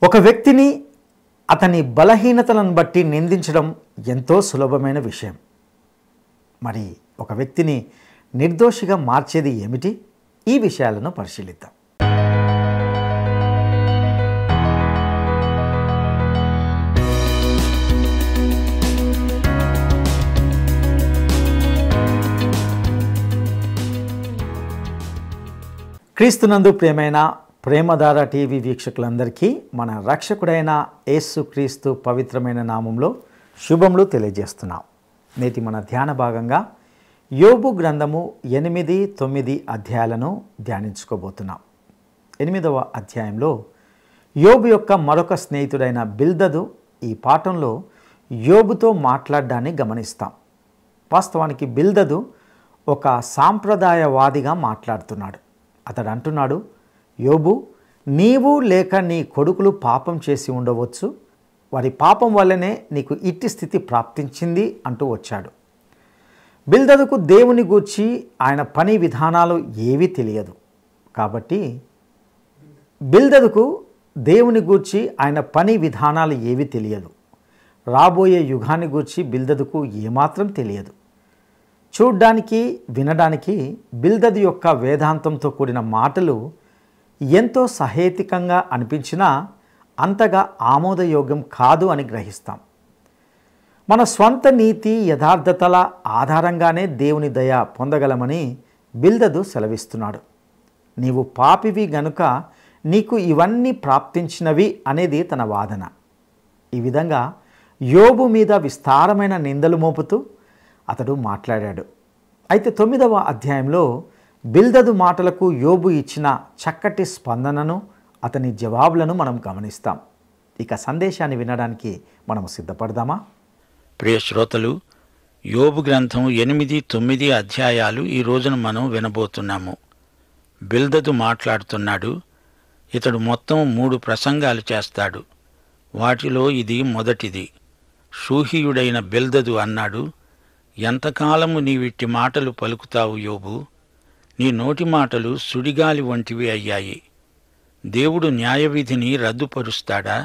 ఒక వ్యక్తిని అతని బలహీనతలను బట్టి నిందించడం ఎంతో సులభమైన విషయం. మరి ఒక వ్యక్తిని నిర్దోషిగా మార్చేది ఏమిటి? ఈ విషయాలను పరిశీలిద్దాం. క్రీస్తునందు ప్రియమైన ప్రేమధార టీవీ వీక్షకులందరికీ మన రక్షకుడైన యేసు క్రీస్తు పవిత్రమైన నామంలో శుభములు తెలియజేస్తున్నాం. నేటి మన ధ్యాన భాగంగా యోబు గ్రంథము 8, 9 అధ్యాయాలను ధ్యానించుకోబోతున్నాం. 8వ అధ్యాయంలో యోబు యొక్క మరొక స్నేహితుడైన బిల్దదు ఈ పాఠంలో యోబుతో మాట్లాడడాన్ని గమనిస్తాం. వాస్తవానికి బిల్దదు ఒక సాంప్రదాయవాదిగా మాట్లాడుతున్నాడు. అతడు అంటున్నాడు, యోబు, నీవు లేక నీ కొడుకులు పాపం చేసి ఉండవచ్చు, వారి పాపం వల్లనే నీకు ఇట్టి స్థితి ప్రాప్తించింది అంటూ వచ్చాడు. బిల్దదుకు దేవుని గూర్చి ఆయన పని విధానాలు ఏవీ తెలియదు. కాబట్టి బిల్దదుకు దేవుని గూర్చి ఆయన పని విధానాలు ఏవీ తెలియదు. రాబోయే యుగాన్ని గూర్చి బిల్దదుకు ఏమాత్రం తెలియదు. చూడ్డానికి వినడానికి బిల్దదు యొక్క వేదాంతంతో కూడిన మాటలు ఎంతో సహేతుకంగా అనిపించినా అంతగా ఆమోదయోగ్యం కాదు అని గ్రహిస్తాం. మన స్వంత నీతి యథార్థతల ఆధారంగానే దేవుని దయ పొందగలమని బిల్దదు సెలవిస్తున్నాడు. నీవు పాపివి గనుక నీకు ఇవన్నీ ప్రాప్తించినవి అనేది తన వాదన. ఈ విధంగా యోబు మీద విస్తారమైన నిందలు మోపుతూ అతడు మాట్లాడాడు. అయితే 9వ అధ్యాయంలో బిల్దదు మాటలకు యోబు ఇచ్చిన చక్కటి స్పందనను, అతని జవాబులను మనం గమనిస్తాం. ఇక సందేశాన్ని వినడానికి మనము సిద్ధపడదామా? ప్రియ శ్రోతలు, యోబు గ్రంథం 8, 9 అధ్యాయాలు ఈ రోజున మనం వినబోతున్నాము. బిల్దదు మాట్లాడుతున్నాడు. ఇతడు మొత్తం 3 ప్రసంగాలు చేస్తాడు. వాటిలో ఇది మొదటిది. షూహీయుడైన బిల్దదు అన్నాడు, ఎంతకాలము నీవిట్టి మాటలు పలుకుతావు యోబు? నీ నోటి మాటలు సుడిగాలి వంటివి అయ్యాయి. దేవుడు న్యాయవిధిని రద్దుపరుస్తాడా?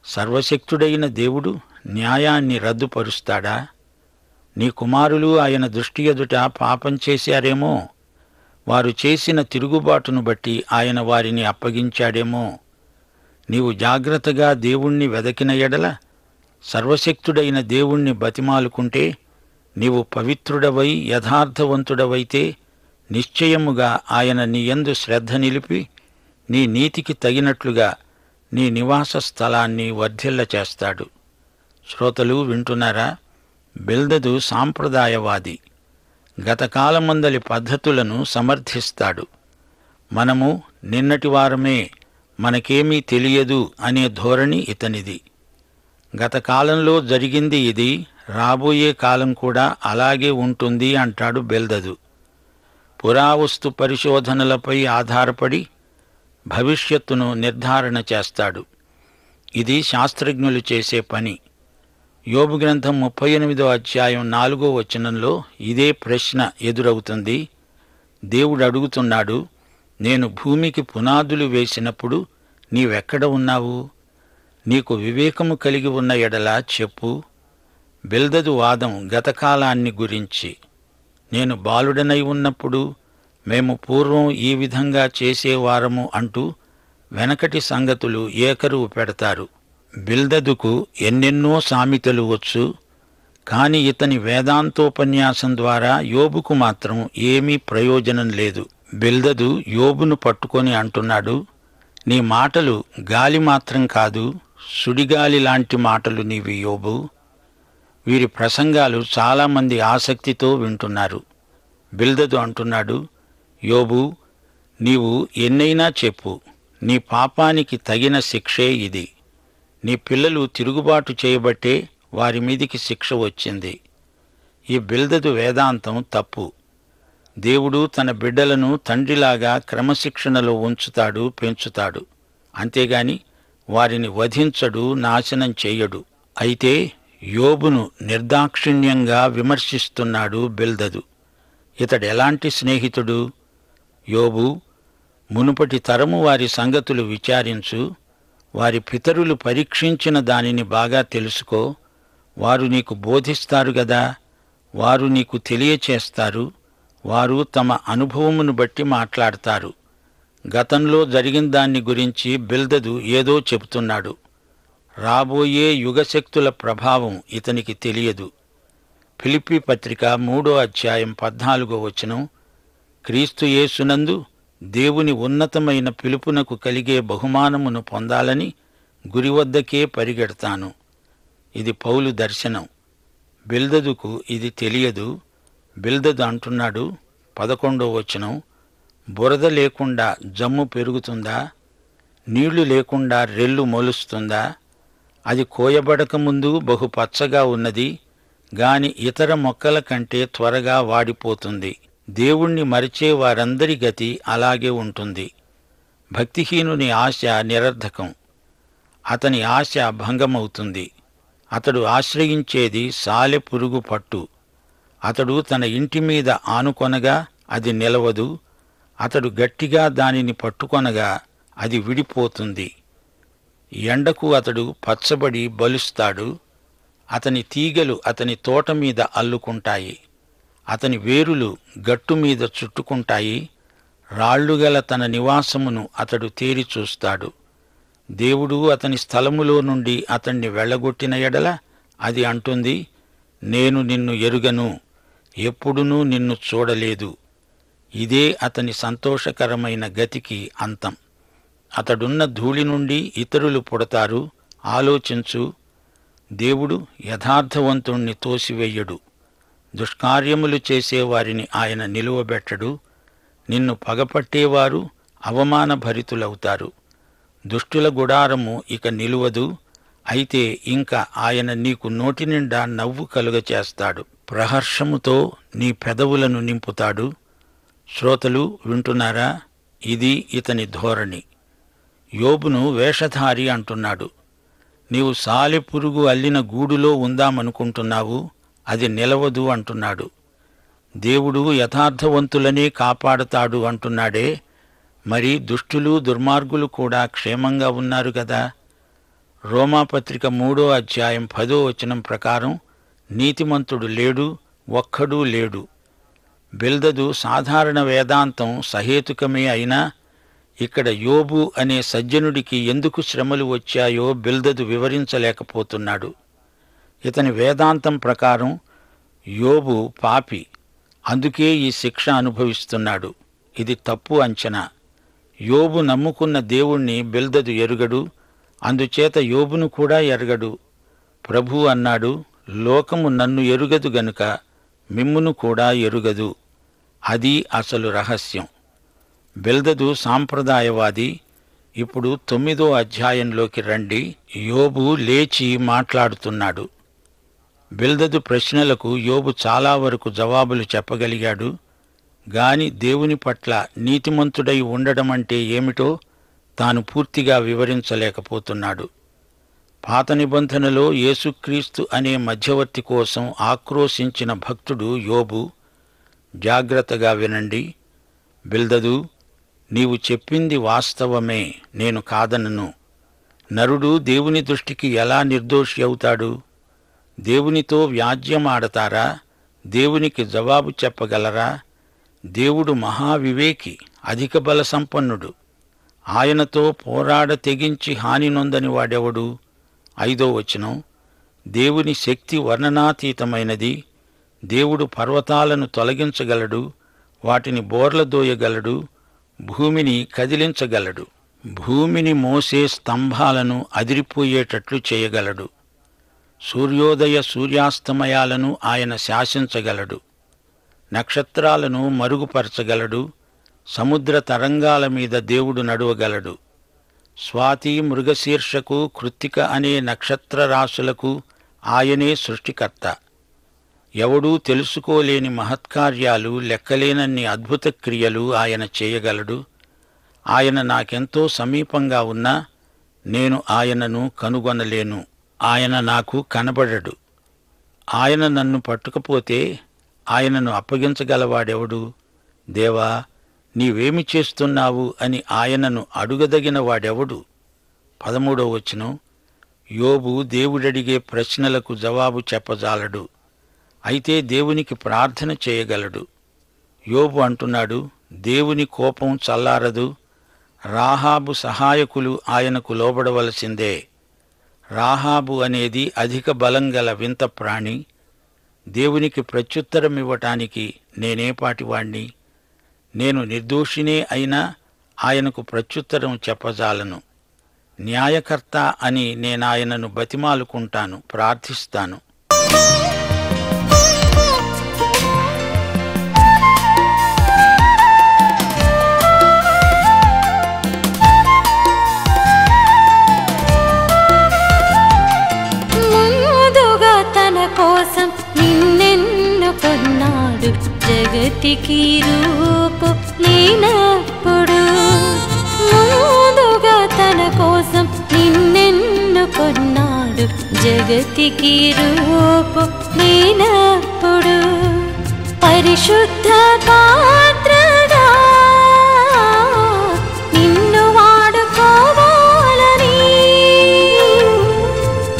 సర్వశక్తుడైన దేవుడు న్యాయాన్ని రద్దుపరుస్తాడా? నీ కుమారులు ఆయన దృష్టి ఎదుట పాపం చేశారేమో, వారు చేసిన తిరుగుబాటును బట్టి ఆయన వారిని అప్పగించాడేమో. నీవు జాగ్రత్తగా దేవుణ్ణి వెదకిన ఎడల, సర్వశక్తుడైన దేవుణ్ణి బతిమాలుకుంటే, నీవు పవిత్రుడవై యథార్థవంతుడవైతే నిశ్చయముగా ఆయన నీ యందు శ్రద్ధ నిలిపి నీ నీతికి తగినట్లుగా నీ నివాస స్థలాన్ని వర్ధిల్ల చేస్తాడు. శ్రోతలు వింటున్నారా? బిల్దదు సాంప్రదాయవాది. గతకాలమందలి పద్ధతులను సమర్థిస్తాడు. మనము నిన్నటి వారమే, మనకేమీ తెలియదు అనే ధోరణి ఇతనిది. గతకాలంలో జరిగింది ఇది, రాబోయే కాలం కూడా అలాగే ఉంటుంది అంటాడు బిల్దదు. పురావస్తు పరిశోధనలపై ఆధారపడి భవిష్యత్తును నిర్ధారణ చేస్తాడు. ఇది శాస్త్రజ్ఞులు చేసే పని. యోబు గ్రంథం 38వ అధ్యాయం 4వ వచనంలో ఇదే ప్రశ్న ఎదురవుతుంది. దేవుడు అడుగుతున్నాడు, నేను భూమికి పునాదులు వేసినప్పుడు నీవెక్కడ ఉన్నావు? నీకు వివేకము కలిగి ఉన్న ఎడల చెప్పు. బిల్దదు వాదం గతకాలాన్ని గురించి. నేను బాలుడనై ఉన్నప్పుడు మేము పూర్వం ఈ విధంగా చేసేవారము అంటూ వెనకటి సంగతులు ఏకరువు పెడతారు. బిల్దదుకు ఎన్నెన్నో సామెతలు వచ్చు, కాని ఇతని వేదాంతోపన్యాసం ద్వారా యోబుకు మాత్రం ఏమీ ప్రయోజనం లేదు. బిల్దదు యోబును పట్టుకొని అంటున్నాడు, నీ మాటలు గాలి మాత్రం కాదు, సుడిగాలి లాంటి మాటలు నీవి యోబు. వీరి ప్రసంగాలు చాలామంది ఆసక్తితో వింటున్నారు. బిల్దదు అంటున్నాడు, యోబు, నీవు ఎన్నైనా చెప్పు, నీ పాపానికి తగిన శిక్షే ఇది. నీ పిల్లలు తిరుగుబాటు చేయబట్టే వారి మీదికి శిక్ష వచ్చింది. ఈ బిల్దదు వేదాంతం తప్పు. దేవుడు తన బిడ్డలను తండ్రిలాగా క్రమశిక్షణలో ఉంచుతాడు, పెంచుతాడు. అంతేగాని వారిని వధించడు, నాశనం చెయ్యడు. అయితే యోబును నిర్దాక్షిణ్యంగా విమర్శిస్తున్నాడు బిల్దదు. ఇతడెలాంటి స్నేహితుడు? యోబు, మునుపటి తరము వారి సంగతులు విచారించు, వారి పితరులు పరీక్షించిన దానిని బాగా తెలుసుకో. వారు నీకు బోధిస్తారు గదా, వారు నీకు తెలియచేస్తారు. వారు తమ అనుభవమును బట్టి మాట్లాడతారు. గతంలో జరిగిన దాన్ని గురించి బిల్దదు ఏదో చెబుతున్నాడు. రాబోయే యుగశక్తుల ప్రభావం ఇతనికి తెలియదు. ఫిలిప్పీ పత్రిక 3వ అధ్యాయం 14వ వచనం, క్రీస్తు యేసునందు దేవుని ఉన్నతమైన పిలుపునకు కలిగే బహుమానమును పొందాలని గురివద్దకే పరిగెడతాను. ఇది పౌలు దర్శనం. బిల్దదుకు ఇది తెలియదు. బిల్దదు అంటున్నాడు 11వ వచనం, బురద లేకుండా జమ్ము పెరుగుతుందా? నీళ్లు లేకుండా రెల్లు మొలుస్తుందా? అది కోయబడకముందు బహు పచ్చగా ఉన్నది, గాని ఇతర మొక్కల కంటే త్వరగా వాడిపోతుంది. దేవుణ్ణి మరిచే వారందరి గతి అలాగే ఉంటుంది. భక్తిహీనుని ఆశ నిరర్ధకం. అతని ఆశ భంగమవుతుంది. అతడు ఆశ్రయించేది సాలెపురుగు పట్టు. అతడు తన ఇంటి మీద ఆనుకొనగా అది నిలవదు. అతడు గట్టిగా దానిని పట్టుకొనగా అది విడిపోతుంది. ఎండకు అతడు పచ్చబడి బలుస్తాడు. అతని తీగలు అతని తోట మీద అల్లుకుంటాయి. అతని వేరులు గట్టు మీద చుట్టుకుంటాయి. రాళ్లుగల తన నివాసమును అతడు తేరి చూస్తాడు. దేవుడు అతని స్థలములో నుండి అతన్ని వెళ్ళగొట్టిన ఎడల అది అంటుంది, నేను నిన్ను ఎరుగను, ఎప్పుడునూ నిన్ను చూడలేదు. ఇదే అతని సంతోషకరమైన గతికి అంతం. అతడున్న ధూళి నుండి ఇతరులు పుడతారు. ఆలోచించు, దేవుడు యథార్థవంతుణ్ణి తోసివేయడు. దుష్కార్యములు చేసేవారిని ఆయన నిలువబెట్టడు. నిన్ను పగపట్టేవారు అవమానభరితులవుతారు. దుష్టుల గుడారము ఇక నిలువదు. అయితే ఇంకా ఆయన నీకు నోటి నిండా నవ్వు కలుగచేస్తాడు. ప్రహర్షముతో నీ పెదవులను నింపుతాడు. శ్రోతలు వింటున్నారా? ఇది ఇతని ధోరణి. యోబును వేషధారి అంటున్నాడు. నీవు సాలెపురుగు అల్లిన గూడులో ఉందామనుకుంటున్నావు, అది నిలవదు అంటున్నాడు. దేవుడు యథార్థవంతులనే కాపాడతాడు అంటున్నాడే, మరి దుష్టులు దుర్మార్గులు కూడా క్షేమంగా ఉన్నారు గదా. రోమాపత్రిక 3వ అధ్యాయం 10వ వచనం ప్రకారం నీతిమంతుడు లేడు, ఒక్కడూ లేడు. బిల్దదు సాధారణ వేదాంతం సహేతుకమే అయినా ఇక్కడ యోబు అనే సజ్జనుడికి ఎందుకు శ్రమలు వచ్చాయో బిల్దదు వివరించలేకపోతున్నాడు. ఇతని వేదాంతం ప్రకారం యోబు పాపి, అందుకే ఈ శిక్ష అనుభవిస్తున్నాడు. ఇది తప్పు అంచనా. యోబు నమ్ముకున్న దేవుణ్ణి బిల్దదు ఎరుగడు, అందుచేత యోబును కూడా ఎరగడు. ప్రభు అన్నాడు, లోకము నన్ను ఎరుగదు గనుక మిమ్మును కూడా ఎరుగదు. అది అసలు రహస్యం. బిల్దదు సాంప్రదాయవాది. ఇప్పుడు 9వ అధ్యాయంలోకి రండి. యోబు లేచి మాట్లాడుతున్నాడు. బిల్దదు ప్రశ్నలకు యోబు చాలా వరకు జవాబులు చెప్పగలిగాడు. గాని దేవుని పట్ల నీతిమంతుడై ఉండడమంటే ఏమిటో తాను పూర్తిగా వివరించలేకపోతున్నాడు. పాత నిబంధనలో యేసుక్రీస్తు అనే మధ్యవర్తి కోసం ఆక్రోశించిన భక్తుడు యోబు. జాగ్రత్తగా వినండి. బిల్దదు, నీవు చెప్పింది వాస్తవమే, నేను కాదనను. నరుడు దేవుని దృష్టికి ఎలా నిర్దోషి అవుతాడు? దేవునితో వ్యాజ్యమాడతారా? దేవునికి జవాబు చెప్పగలరా? దేవుడు మహావివేకి, అధిక బల సంపన్నుడు. ఆయనతో పోరాడ తెగించి హాని నొందని వాడెవడు? 5వ వచనం, దేవుని శక్తి వర్ణనాతీతమైనది. దేవుడు పర్వతాలను తొలగించగలడు, వాటిని బోర్లదోయగలడు, భూమిని కదిలించగలడు, భూమిని మోసే స్తంభాలను అదిరిపోయేటట్లు చేయగలడు. సూర్యోదయ సూర్యాస్తమయాలను ఆయన శాసించగలడు. నక్షత్రాలను మరుగుపరచగలడు. సముద్ర తరంగాల మీద దేవుడు నడువగలడు. స్వాతి, మృగశీర్షకు, కృత్తిక అనే నక్షత్ర రాశులకు ఆయనే సృష్టికర్త. ఎవడూ తెలుసుకోలేని మహత్కార్యాలు, లెక్కలేనన్ని అద్భుత క్రియలు ఆయన చేయగలడు. ఆయన నాకెంతో సమీపంగా ఉన్నా నేను ఆయనను కనుగొనలేను. ఆయన నాకు కనబడడు. ఆయన నన్ను పట్టుకపోతే ఆయనను అప్పగించగలవాడెవడు? దేవా, నీవేమి చేస్తున్నావు అని ఆయనను అడుగదగిన వాడెవడు? 13 యోబు దేవుడడిగే ప్రశ్నలకు జవాబు చెప్పజాలడు, అయితే దేవునికి ప్రార్థన చేయగలడు. యోబు అంటున్నాడు, దేవుని కోపం చల్లారదు, రాహాబు సహాయకులు ఆయనకు లోబడవలసిందే. రాహాబు అనేది అధిక బలం గల వింత ప్రాణి. దేవునికి ప్రత్యుత్తరమివ్వటానికి నేనేపాటివాణ్ణి? నేను నిర్దోషినే అయినా ఆయనకు ప్రత్యుత్తరం చెప్పజాలను. న్యాయకర్త అని నేనాయనను బతిమాలుకుంటాను, ప్రార్థిస్తాను. ముందుగా తన కోసం నిన్నెన్నుకొన్నాడు, జగతికి రూపు నేనప్పుడు. ముందుగా తన కోసం నిన్నెన్నుకొన్నాడు, జగతికి రూపు నేనప్పుడు. పరిశుద్ధ పాత్రగా నిన్ను వాడుకోవాలని,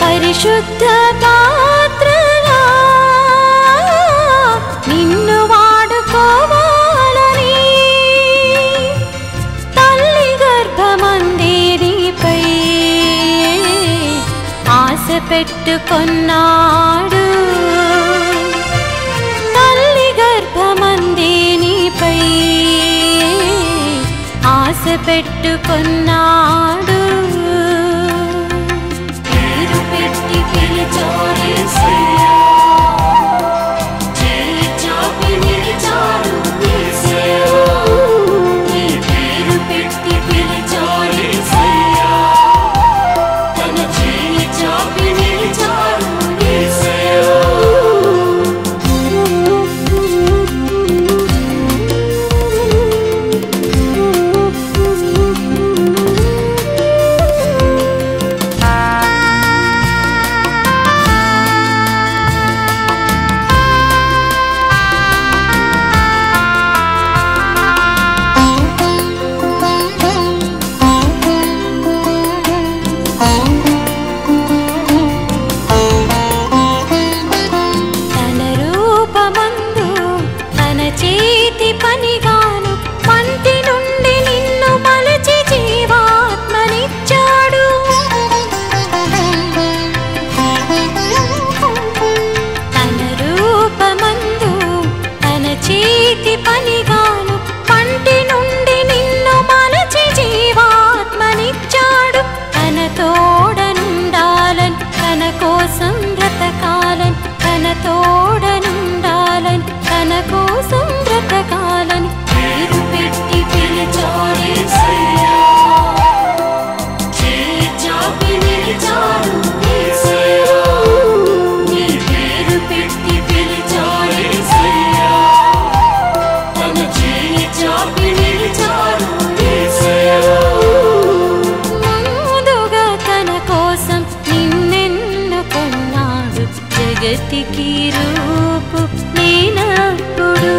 పరిశుద్ధ పాత్రగా నిన్ను వాడుకోవాలని, తల్లి గర్భమందే నీపై ఆశ పెట్టుకొన్నాడు, తల్లి గర్భమందే నీపై ఆశ పెట్టుకొన్నాడు. పేరు పెట్టి పిలిచాడు యేసయ్యా, చేయి చాపి నిలిచాడు యేసయ్యా. నీ పేరు పెట్టి పిలిచాడు యేసయ్యా, తన చేయి చాపి నిలిచాడు యేసయ్యా. తన రూపమందు తన చేతి పనిగాను పంటి నుండి నిన్ను మలచి జీవాత్మనిచ్చాడు. తన రూపమందు తన చేతి పనిగాను పంటి నుండి నిన్ను మలచి జీవాత్మనిచ్చాడు. తన తోడనుండాలని, తన కోసం బ్రతకాలని, తన తోడనుండాలని, తన కోసం బ్రతకాలని పేరు పెట్టి పిలిచాడు యేసయ్యా, చేయి చాపి నిలిచాడు యేసయ్యా. నీ పేరు పెట్టి పిలిచాడు యేసయ్యా, తన చేయి చాపి నిలిచాడు యేసయ్యా. ముందుగా తన కోసం నిన్నెన్నుకొన్నాడు, జగతికి రూపు నేనప్పుడు.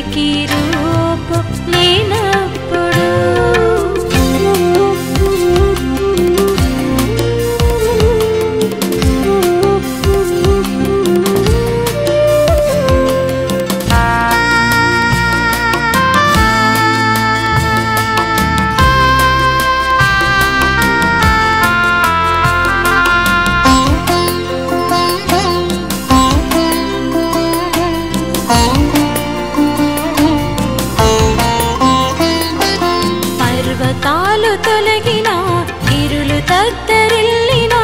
జగతికి రూపు లేనప్పుడు. పర్వతాలు తొలగినా, ఇరులు తత్తరిల్లినా,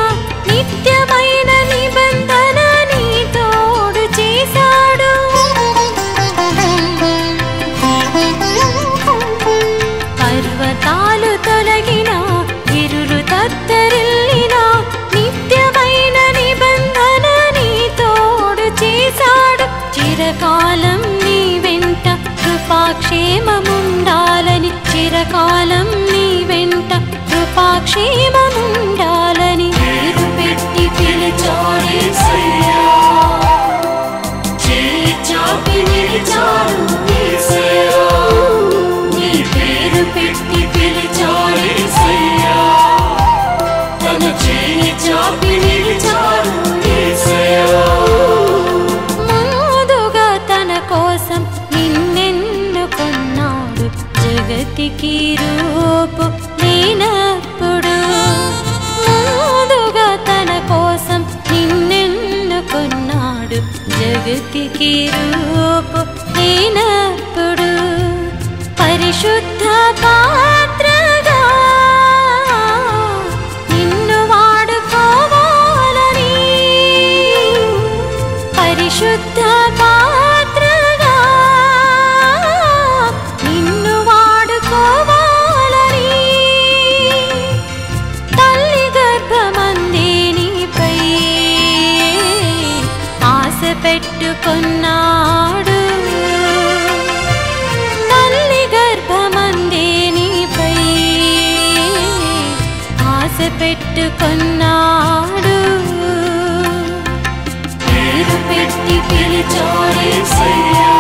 నిత్యమైన నిబంధన నీ తోడు చేశాడు. పర్వతాలు తొలగినా, ఇరులు తత్తరిల్లినా, నిత్యమైన నిబంధన నీ తోడు చేశాడు. చిరకాలం నీ వెంట కృపాక్షేమముండాలని, చిరకాలం నీ వెంట కృపాక్షేమముండాలని పేరు పెట్టి పిలిచాడేసయ్యా. చేయి చాపి నిలిచాడు యేసయ్యా. నీ పేరు పెట్టి పిలిచాడేసయ్యా. తన చేయి చాపి నిలిచాడు యేసయ్యా. ముందుగా తన కోసం నిన్నెన్నుకున్నాడు, జగతికి రూపు లేనప్పుడు. ముందుగా తన కోసం నిన్నెన్నుకున్నాడు, జగతికి రూపు లేనప్పుడు. పరిశుద్ధ పాత్రగా నిన్ను వాడుకోవాలని, పరిశుద్ధ పాత్రగా నిన్ను వాడుకోవాలని, తల్లి గర్భమందే నీపై ఆశ పెట్టుకున్నాడు. తల్లి గర్భమందే నీపై ఆశ పెట్టుకున్నాడు. పేరు పెట్టి పిలిచాడేసయ్యా.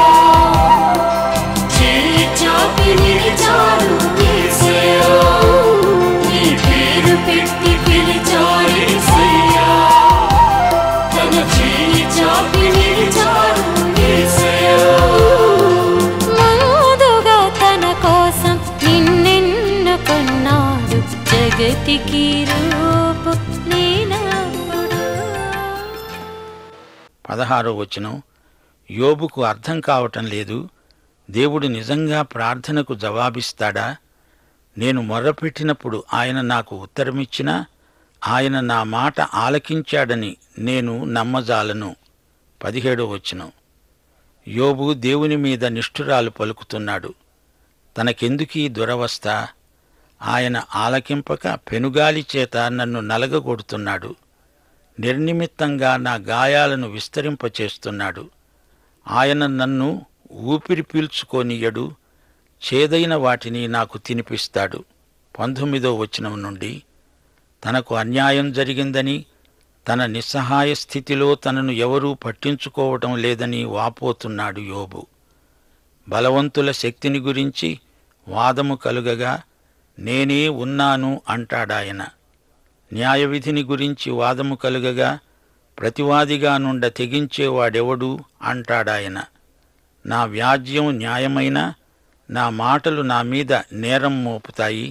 చేయి చాపి నిలిచాడు యేసయ్యా. నీ పేరు పెట్టి పిలిచాడేసయ్యా. తన చేయి చాపి నిలిచాడు యేసయ్యా. ముందుగా తన కోసం నిన్నెన్నుకున్నాడు, జగతికి రూపు లేనప్పుడు. 16వ వచనం. యోబుకు అర్థం కావటం లేదు. దేవుడు నిజంగా ప్రార్థనకు జవాబిస్తాడా? నేను మొర్రపెట్టినప్పుడు ఆయన నాకు ఉత్తరమిచ్చినా ఆయన నా మాట ఆలకించాడని నేను నమ్మజాలను. 17వ వచనం. యోబు దేవుని మీద నిష్ఠురాలు పలుకుతున్నాడు. తనకెందుకీ దురవస్థ? ఆయన ఆలకింపక పెనుగాలి చేత నన్ను నలగగొడుతున్నాడు. నిర్నిమిత్తంగా నా గాయాలను విస్తరింపచేస్తున్నాడు. ఆయన నన్ను ఊపిరి పీల్చుకోనియడు, చేదైన వాటిని నాకు తినిపిస్తాడు. 19వ వచనం నుండి. తనకు అన్యాయం జరిగిందని, తన నిస్సహాయ స్థితిలో తనను ఎవరూ పట్టించుకోవటం లేదని వాపోతున్నాడు యోబు. బలవంతుల శక్తిని గురించి వాదము కలుగగా నేనే ఉన్నాను అంటాడాయన. న్యాయవిధిని గురించి వాదము కలుగగా ప్రతివాదిగా నుండ తెగించేవాడెవడు అంటాడాయన. నా వ్యాజ్యం న్యాయమైన, నా మాటలు నా మీద నేరం మోపుతాయి.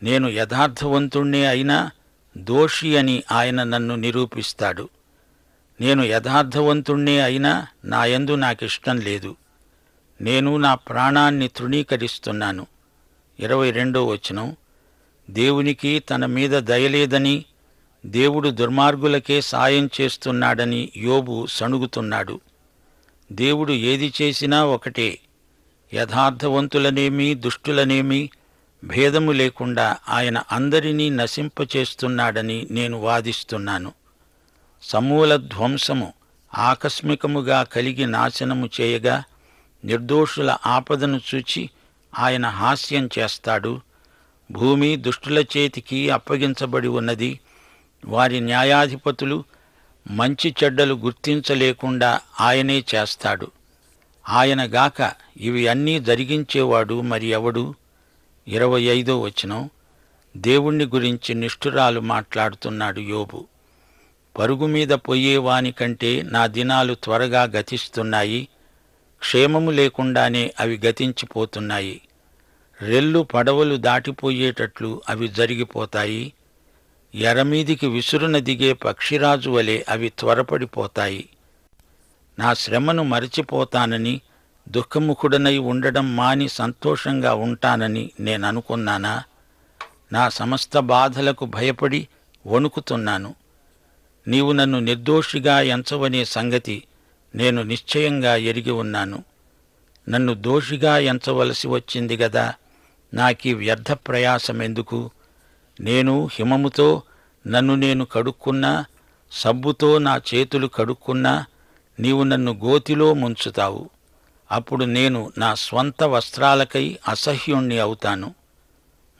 నేను యథార్థవంతుణ్ణే అయినా దోషి అని ఆయన నన్ను నిరూపిస్తాడు. నేను యథార్థవంతుణ్ణే అయినా నాయందు నాకిష్టం లేదు. నేను నా ప్రాణాన్ని తృణీకరిస్తున్నాను. 22వ వచనం. దేవునికి తన మీద దయలేదని, దేవుడు దుర్మార్గులకే సాయం చేస్తున్నాడని యోబు సణుగుతున్నాడు. దేవుడు ఏది చేసినా ఒకటే. యథార్థవంతులనేమి దుష్టులనేమి భేదము లేకుండా ఆయన అందరినీ నశింపచేస్తున్నాడని నేను వాదిస్తున్నాను. సమూల ధ్వంసము ఆకస్మికముగా కలిగి నాశనము చేయగా నిర్దోషుల ఆపదను చూచి ఆయన హాస్యం చేస్తాడు. భూమి దుష్టుల చేతికి అప్పగించబడి ఉన్నది. వారి న్యాయాధిపతులు మంచి చెడ్డలు గుర్తించలేకుండా ఆయనే చేస్తాడు. ఆయనగాక ఇవి అన్నీ జరిగించేవాడు మరి ఎవడు? 25వ వచనం. దేవుణ్ణి గురించి నిష్ఠురాలు మాట్లాడుతున్నాడు యోబు. పరుగు మీద పోయేవాని కంటే నా దినాలు త్వరగా గతిస్తున్నాయి, క్షేమము లేకుండానే అవి గతించిపోతున్నాయి. రెల్లు పడవలు దాటిపోయేటట్లు అవి జరిగిపోతాయి. ఎరమీదికి విసురున దిగే పక్షిరాజు వలె అవి త్వరపడిపోతాయి. నా శ్రమను మరచిపోతానని, దుఃఖముఖుడనై ఉండడం మాని సంతోషంగా ఉంటానని నేననుకున్నానా? నా సమస్త బాధలకు భయపడి వణుకుతున్నాను. నీవు నన్ను నిర్దోషిగా ఎంచవనే సంగతి నేను నిశ్చయంగా ఎరిగి ఉన్నాను. నన్ను దోషిగా ఎంచవలసి వచ్చింది గదా, నాకీ వ్యర్థ ప్రయాసమెందుకు? నేను హిమముతో నన్ను నేను కడుక్కున్నా, సబ్బుతో నా చేతులు కడుక్కున్నా, నీవు నన్ను గోతిలో ముంచుతావు. అప్పుడు నేను నా స్వంత వస్త్రాలకై అసహ్యుణ్ణి అవుతాను.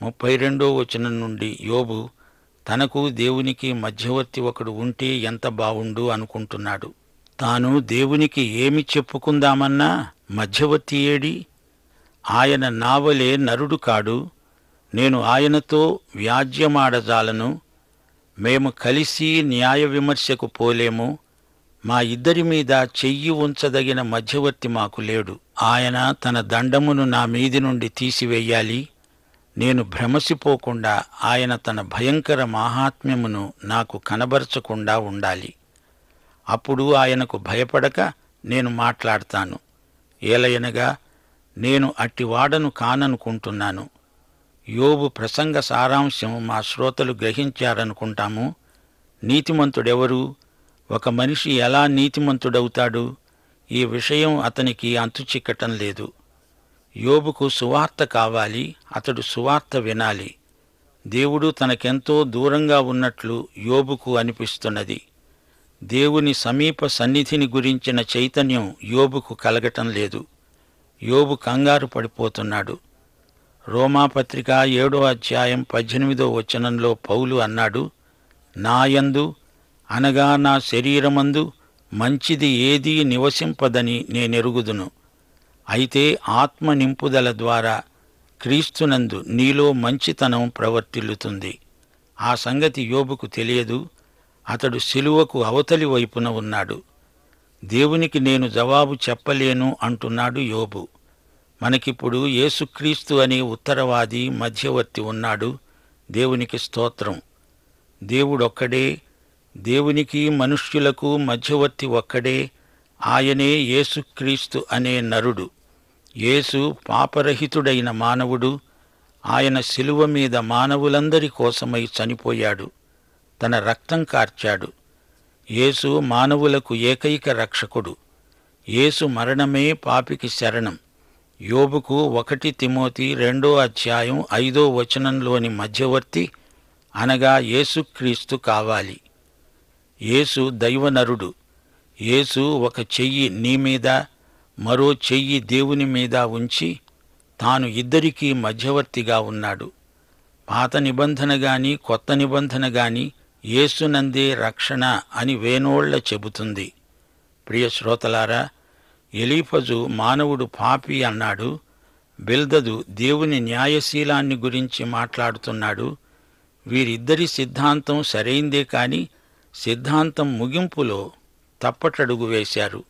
32వ వచనం నుండి యోబు తనకు దేవునికి మధ్యవర్తి ఒకడు ఉంటే ఎంత బావుండు అనుకుంటున్నాడు. తాను దేవునికి ఏమి చెప్పుకుందామన్నా మధ్యవర్తి ఏడి? ఆయన నావలే నరుడు కాడు, నేను ఆయనతో వ్యాజ్యమాడజాలను. మేము కలిసి న్యాయ విమర్శకు పోలేము. మా ఇద్దరి మీద చెయ్యి ఉంచదగిన మధ్యవర్తి మాకు లేడు. ఆయన తన దండమును నా మీది నుండి తీసివేయాలి. నేను భ్రమసిపోకుండా ఆయన తన భయంకర మాహాత్మ్యమును నాకు కనబరచకుండా ఉండాలి. అప్పుడు ఆయనకు భయపడక నేను మాట్లాడతాను. ఏలయనగా నేను అట్టివాడను కాననుకుంటున్నాను. యోబు ప్రసంగ సారాంశం మా శ్రోతలు గ్రహించారనుకుంటాము. నీతిమంతుడెవరు? ఒక మనిషి ఎలా నీతిమంతుడవుతాడు? ఈ విషయం అతనికి అంతుచిక్కటం లేదు. యోబుకు సువార్త కావాలి, అతడు సువార్త వినాలి. దేవుడు తనకెంతో దూరంగా ఉన్నట్లు యోబుకు అనిపిస్తున్నది. దేవుని సమీప సన్నిధిని గురించిన చైతన్యం యోబుకు కలగటం లేదు. యోబు కంగారు పడిపోతున్నాడు. రోమాపత్రిక 7వ అధ్యాయం 18వ వచనంలో పౌలు అన్నాడు, నాయందు అనగా నా శరీరమందు మంచిది ఏదీ నివసింపదని నేనెరుగుదును. అయితే ఆత్మ నింపుదల ద్వారా క్రీస్తునందు నీలో మంచితనం ప్రవర్తిల్లుతుంది. ఆ సంగతి యోబుకు తెలియదు. అతడు శిలువకు అవతలి వైపున ఉన్నాడు. దేవునికి నేను జవాబు చెప్పలేను అంటున్నాడు యోబు. మనకిప్పుడు యేసుక్రీస్తు అనే ఉత్తరవాది మధ్యవర్తి ఉన్నాడు. దేవునికి స్తోత్రం. దేవుడొక్కడే, దేవునికి మనుష్యులకు మధ్యవర్తి ఒక్కడే. ఆయనే యేసుక్రీస్తు అనే నరుడు. యేసు పాపరహితుడైన మానవుడు. ఆయన శిలువ మీద మానవులందరి కోసమై చనిపోయాడు, తన రక్తం కార్చాడు. యేసు మానవులకు ఏకైక రక్షకుడు. యేసు మరణమే పాపికి శరణం. యోబుకు 1 తిమోతి 2వ అధ్యాయం 5వ వచనంలోని మధ్యవర్తి అనగా యేసుక్రీస్తు కావాలి. యేసు దైవనరుడు. యేసు ఒక చెయ్యి నీ మీద, మరో చెయ్యి దేవుని మీద ఉంచి తాను ఇద్దరికీ మధ్యవర్తిగా ఉన్నాడు. పాత నిబంధన గాని కొత్త నిబంధన గాని యేసునందే రక్షణ అని వేనోళ్ల చెబుతుంది. ప్రియ శ్రోతలారా, ఎలీఫజు మానవుడు పాపి అన్నాడు. బిల్దదు దేవుని న్యాయశీలాన్ని గురించి మాట్లాడుతున్నాడు. వీరిద్దరి సిద్ధాంతం సరైందే కాని సిద్ధాంతం ముగింపులో తప్పటడుగు వేశారు.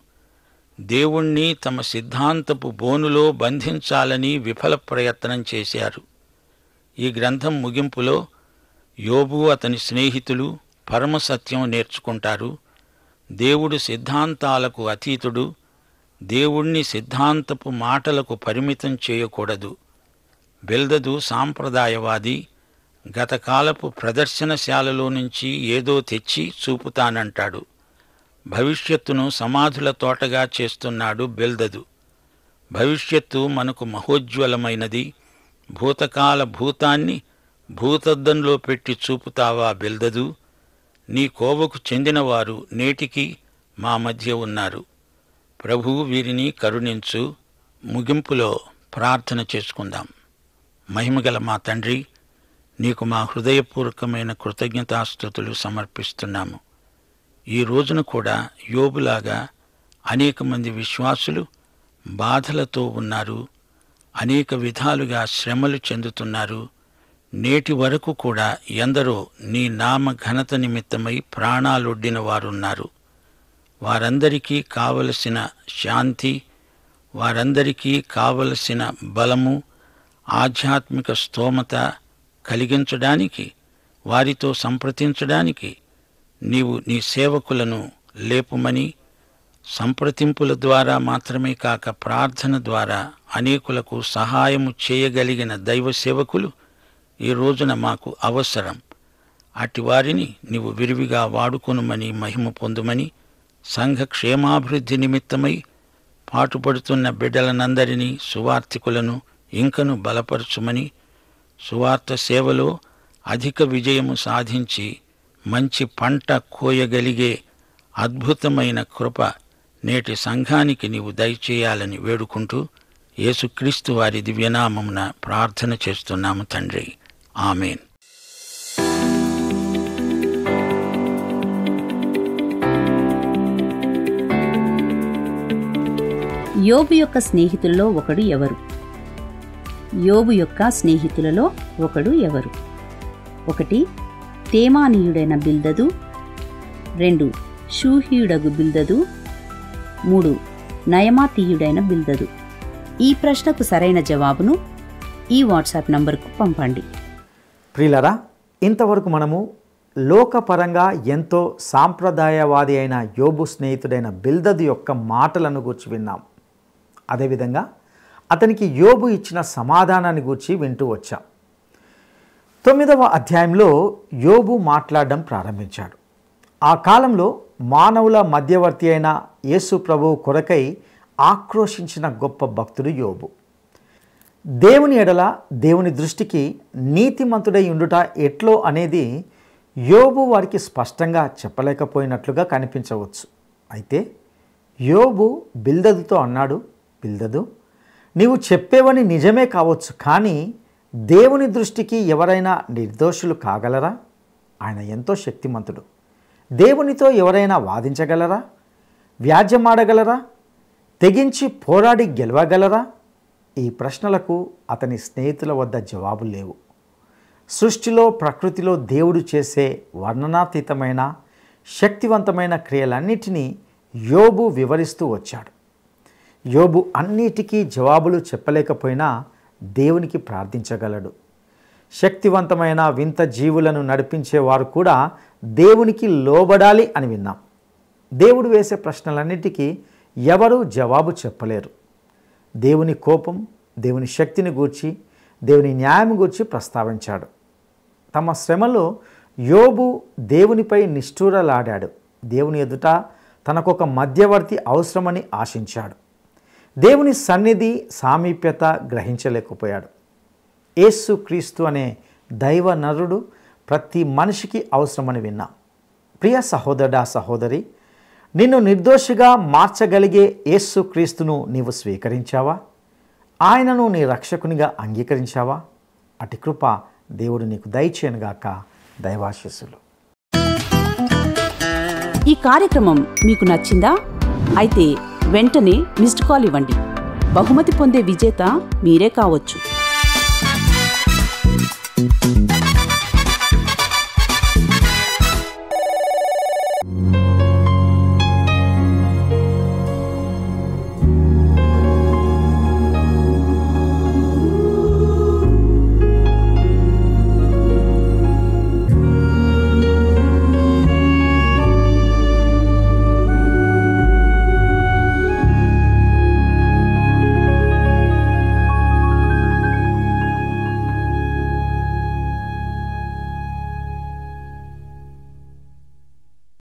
దేవుణ్ణి తమ సిద్ధాంతపు బోనులో బంధించాలని విఫల ప్రయత్నం చేశారు. ఈ గ్రంథం ముగింపులో యోబు అతని స్నేహితులు పరమసత్యం నేర్చుకుంటారు. దేవుడు సిద్ధాంతాలకు అతీతుడు. దేవుణ్ణి సిద్ధాంతపు మాటలకు పరిమితం చేయకూడదు. బిల్దదు సాంప్రదాయవాది. గతకాలపు ప్రదర్శనశాలలో నుంచి ఏదో తెచ్చి చూపుతానంటాడు. భవిష్యత్తును సమాధుల తోటగా చేస్తున్నాడు బిల్దదు. భవిష్యత్తు మనకు మహోజ్వలమైనది. భూతకాల భూతాన్ని భూతద్దంలో పెట్టి చూపుతావా బిల్దదు? నీ కోవకు చెందినవారు నేటికి మా మధ్య ఉన్నారు. ప్రభువు వీరిని కరుణించు. ముగింపులో ప్రార్థన చేసుకుందాం. మహిమగల మా తండ్రి, నీకు మా హృదయపూర్వకమైన కృతజ్ఞతాస్తుతులు సమర్పిస్తున్నాము. ఈ రోజున కూడా యోబులాగా అనేక మంది విశ్వాసులు బాధలతో ఉన్నారు, అనేక విధాలుగా శ్రమలు చెందుతున్నారు. నేటి వరకు కూడా ఎందరో నీ నామ ఘనత నిమిత్తమై ప్రాణాలొడ్డిన వారున్నారు. వారందరికీ కావలసిన శాంతి, వారందరికీ కావలసిన బలము, ఆధ్యాత్మిక స్తోమత కలిగించడానికి, వారితో సంప్రదించడానికి నీవు నీ సేవకులను లేపుమని, సంప్రదింపుల ద్వారా మాత్రమే కాక ప్రార్థన ద్వారా అనేకులకు సహాయము చేయగలిగిన దైవ సేవకులు ఈ రోజున మాకు అవసరం. అట్టి వారిని నీవు విరివిగా వాడుకొనుమని, మహిమ పొందుమని, సంఘ క్షేమాభివృద్ధి నిమిత్తమై పాటుపడుతున్న బిడ్డలనందరినీ, సువార్థికులను ఇంకను బలపరచుమని, సువార్త సేవలో అధిక విజయము సాధించి మంచి పంట కోయగలిగే అద్భుతమైన కృప నేటి సంఘానికి నీవు దయచేయాలని వేడుకుంటూ యేసుక్రీస్తు వారి దివ్యనామమున ప్రార్థన చేస్తున్నాము తండ్రి. ఆమేన్. యోబు యొక్క స్నేహితులలో ఒకడు ఎవరు? యోబు యొక్క స్నేహితులలో ఒకడు ఎవరు? 1 తేమానీయుడైన బిల్దదు, 2 షూహీయుడగు బిల్దదు, 3 నయమాతీయుడైన బిల్దదు. ఈ ప్రశ్నకు సరైన జవాబును ఈ వాట్సాప్ నంబర్కు పంపండి. ప్రియులరా, ఇంతవరకు మనము లోకపరంగా ఎంతో సాంప్రదాయవాది అయిన యోబు స్నేహితుడైన బిల్దదు యొక్క మాటలను గూర్చి విన్నాం. అదేవిధంగా అతనికి యోబు ఇచ్చిన సమాధానాన్ని గూర్చి వింటూ వచ్చాం. 9వ అధ్యాయంలో యోబు మాట్లాడడం ప్రారంభించాడు. ఆ కాలంలో మానవుల మధ్యవర్తి అయిన యేసు ప్రభువు కొరకై ఆక్రోశించిన గొప్ప భక్తుడు యోబు. దేవుని ఎడల దేవుని దృష్టికి నీతిమంతుడై ఉండుట ఎట్లో అనేది యోబు వారికి స్పష్టంగా చెప్పలేకపోయినట్లుగా కనిపించవచ్చు. అయితే యోబు బిల్దదుతో అన్నాడు, బిల్దదు, నీవు చెప్పేవని నిజమే కావచ్చు, కానీ దేవుని దృష్టికి ఎవరైనా నిర్దోషులు కాగలరా? ఆయన ఎంతో శక్తిమంతుడు. దేవునితో ఎవరైనా వాదించగలరా? వ్యాజ్యమాడగలరా? తెగించి పోరాడి గెలవగలరా? ఈ ప్రశ్నలకు అతని స్నేహితుల వద్ద జవాబులు లేవు. సృష్టిలో, ప్రకృతిలో దేవుడు చేసే వర్ణనాతీతమైన శక్తివంతమైన క్రియలన్నిటినీ యోబు వివరిస్తూ వచ్చాడు. యోబు అన్నిటికీ జవాబులు చెప్పలేకపోయినా దేవునికి ప్రార్థించగలడు. శక్తివంతమైన వింత జీవులను నడిపించేవారు కూడా దేవునికి లోబడాలి అని విన్నాం. దేవుడు వేసే ప్రశ్నలన్నిటికీ ఎవరూ జవాబు చెప్పలేరు. దేవుని కోపం, దేవుని శక్తిని గూర్చి, దేవుని న్యాయం గూర్చి ప్రస్తావించాడు. తమ శ్రమలో యోబు దేవునిపై నిష్ఠూరలాడాడు. దేవుని ఎదుట తనకొక మధ్యవర్తి అవసరమని ఆశించాడు. దేవుని సన్నిధి, సామీప్యత గ్రహించలేకపోయాడు. యేసు క్రీస్తు అనే దైవ నరుడు ప్రతి మనిషికి అవసరమని విన్నాం. ప్రియ సహోదరుడా, సహోదరి, నిన్ను నిర్దోషిగా మార్చగలిగే యేసు క్రీస్తును నీవు స్వీకరించావా? ఆయనను నీ రక్షకునిగా అంగీకరించావా? అటి కృప దేవుడు నీకు దయచేయనుగాక. దైవాశీస్సులు. ఈ కార్యక్రమం మీకు నచ్చిందా? అయితే వెంటనే మిస్డ్ కాల్ ఇవ్వండి. బహుమతి పొందే విజేత మీరే కావచ్చు.